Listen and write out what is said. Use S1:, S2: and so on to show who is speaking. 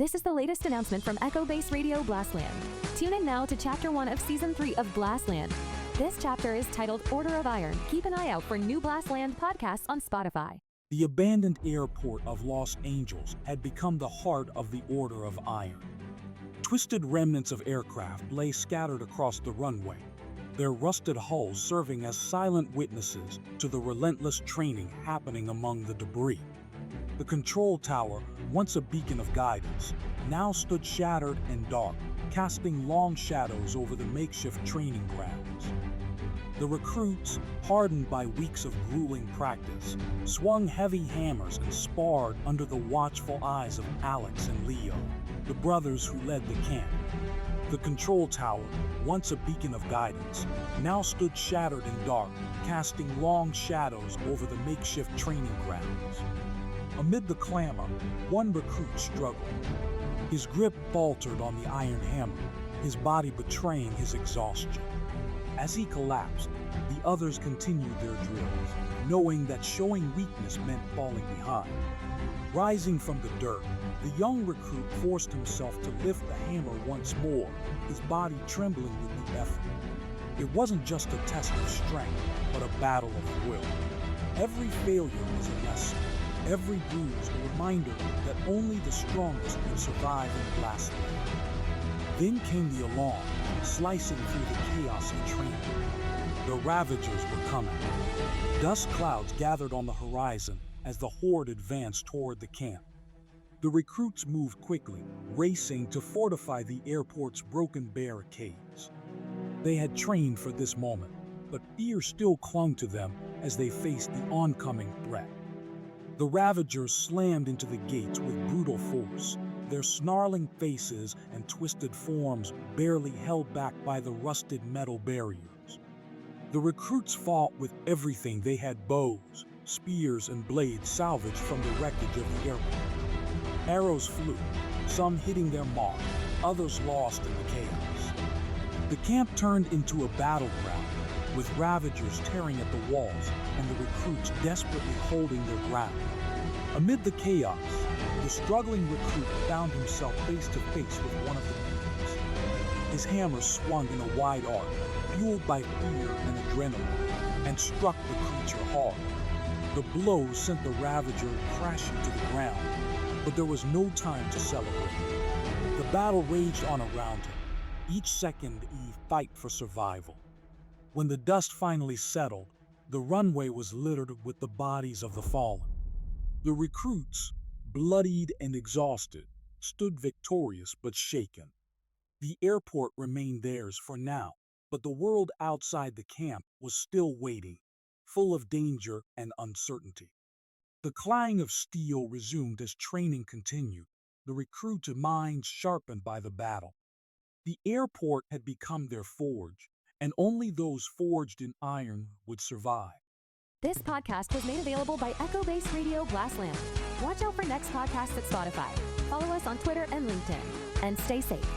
S1: This is the latest announcement from Echo Base Radio Blastland. Tune in now to Chapter 1 of Season 3 of Blastland. This chapter is titled Order of Iron. Keep an eye out for new Blastland podcasts on Spotify.
S2: The abandoned airport of Los Angeles had become the heart of the Order of Iron. Twisted remnants of aircraft lay scattered across the runway, their rusted hulls serving as silent witnesses to the relentless training happening among the debris. The control tower, once a beacon of guidance, now stood shattered and dark, casting long shadows over the makeshift training grounds. The recruits, hardened by weeks of grueling practice, swung heavy hammers and sparred under the watchful eyes of Alex and Leo, the brothers who led the camp. The control tower, once a beacon of guidance, now stood shattered and dark, casting long shadows over the makeshift training grounds. Amid the clamor, one recruit struggled. His grip faltered on the iron hammer, his body betraying his exhaustion. As he collapsed, the others continued their drills, knowing that showing weakness meant falling behind. Rising from the dirt, the young recruit forced himself to lift the hammer once more, his body trembling with the effort. It wasn't just a test of strength, but a battle of will. Every failure was a lesson, every bruise a reminder that only the strongest would survive in Blastland. Then came the alarm, slicing through the chaos of training. The Ravagers were coming. Dust clouds gathered on the horizon as the horde advanced toward the camp. The recruits moved quickly, racing to fortify the airport's broken barricades. They had trained for this moment, but fear still clung to them as they faced the oncoming threat. The Ravagers slammed into the gates with brutal force, their snarling faces and twisted forms barely held back by the rusted metal barriers. The recruits fought with everything they had: bows, spears, and blades salvaged from the wreckage of the airport. Arrows flew, some hitting their mark, others lost in the chaos. The camp turned into a battleground, with Ravagers tearing at the walls and the recruits desperately holding their ground. Amid the chaos, the struggling recruit found himself face to face with one of the beacons. His hammer swung in a wide arc, fueled by fear and adrenaline, and struck the creature hard. The blow sent the Ravager crashing to the ground, but there was no time to celebrate. The battle raged on around him, each second a fight for survival. When the dust finally settled, the runway was littered with the bodies of the fallen. The recruits, bloodied and exhausted, stood victorious but shaken. The airport remained theirs for now, but the world outside the camp was still waiting, full of danger and uncertainty. The clang of steel resumed as training continued, the recruits' minds sharpened by the battle. The airport had become their forge, and only those forged in iron would survive.
S1: This podcast was made available by Echo Base Radio Blastland. Watch out for next podcasts at Spotify. Follow us on Twitter and LinkedIn. And stay safe.